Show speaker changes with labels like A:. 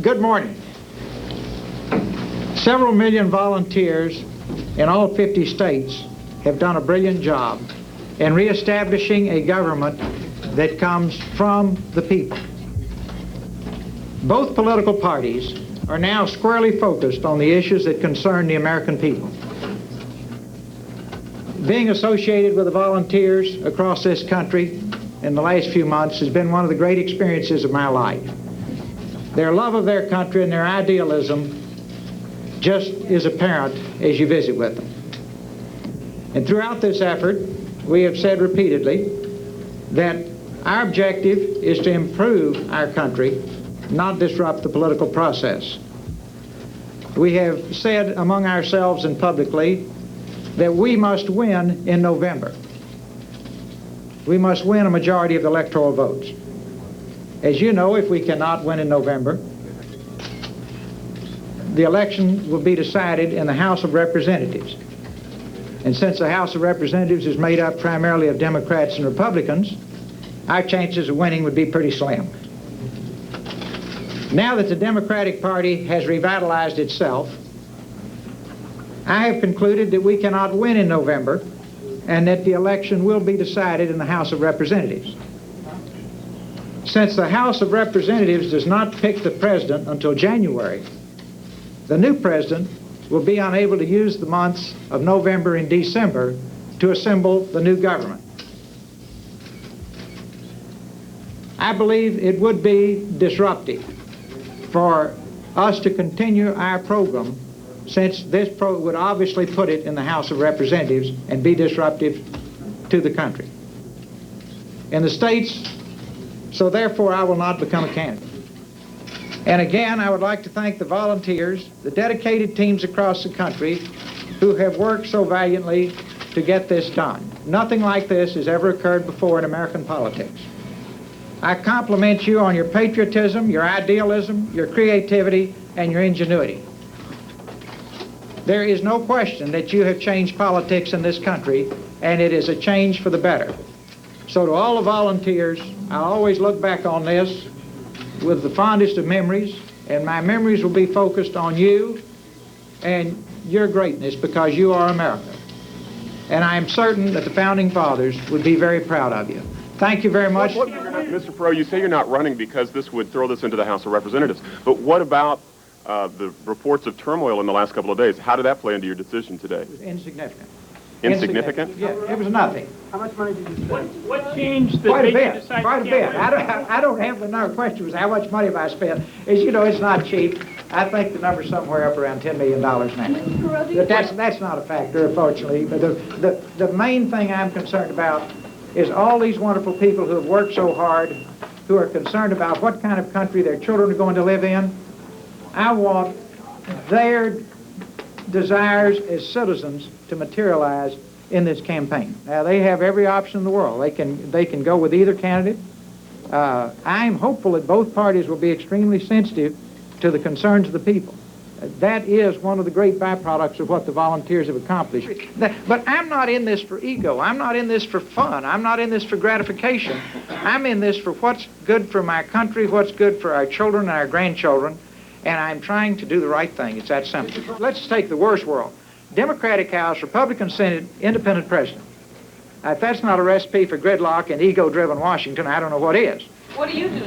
A: Good morning. Several million volunteers in all 50 states have done a brilliant job in reestablishing a government that comes from the people. Both political parties are now squarely focused on the issues that concern the American people. Being associated with the volunteers across this country in the last few months has been one of the great experiences of my life. Their love of their country and their idealism just is apparent as you visit with them. And throughout this effort, we have said repeatedly that our objective is to improve our country, not disrupt the political process. We have said among ourselves and publicly that we must win in November. We must win a majority of the electoral votes. As you know, if we cannot win in November, the election will be decided in the House of Representatives. And since the House of Representatives is made up primarily of Democrats and Republicans, our chances of winning would be pretty slim. Now that the Democratic Party has revitalized itself, I have concluded that we cannot win in November and that the election will be decided in the House of Representatives. Since the House of Representatives does not pick the president until January, the new president will be unable to use the months of November and December to assemble the new government. I believe it would be disruptive for us to continue our program, since this would obviously put it in the House of Representatives and be disruptive to the country. In the states, so therefore I will not become a candidate. And again, I would like to thank the volunteers, the dedicated teams across the country who have worked so valiantly to get this done. Nothing like this has ever occurred before in American politics. I compliment you on your patriotism, your idealism, your creativity, and your ingenuity. There is no question that you have changed politics in this country, and it is a change for the better. So to all the volunteers, I always look back on this with the fondest of memories, and my memories will be focused on you and your greatness, because you are America. And I am certain that the Founding Fathers would be very proud of you. Thank you very much.
B: Mr. Perot, you say you're not running because this would throw this into the House of Representatives, but what about the reports of turmoil in the last couple of days? How did that play into your decision today?
A: It was insignificant.
B: Insignificant?
A: Yeah, it was nothing.
C: How much money did you spend?
D: What changed that
A: Quite a
D: made you
A: bit,
D: decide
A: quite a
D: to
A: bit.
D: can't win?
A: I don't have the number. The question was how much money have I spent? As you know, it's not cheap. I think the number's somewhere up around $10 million now. But that's not a factor, unfortunately. But the main thing I'm concerned about is all these wonderful people who have worked so hard, who are concerned about what kind of country their children are going to live in. I want their desires as citizens to materialize in this campaign. Now, they have every option in the world. They can go with either candidate. I am hopeful that both parties will be extremely sensitive to the concerns of the people. That is one of the great byproducts of what the volunteers have accomplished. But I'm not in this for ego. I'm not in this for fun. I'm not in this for gratification. I'm in this for what's good for my country, what's good for our children and our grandchildren, and I'm trying to do the right thing. It's that simple. Let's take the worst world. Democratic House, Republican Senate, independent president. If that's not a recipe for gridlock and ego-driven Washington, I don't know what is.
E: What do you do?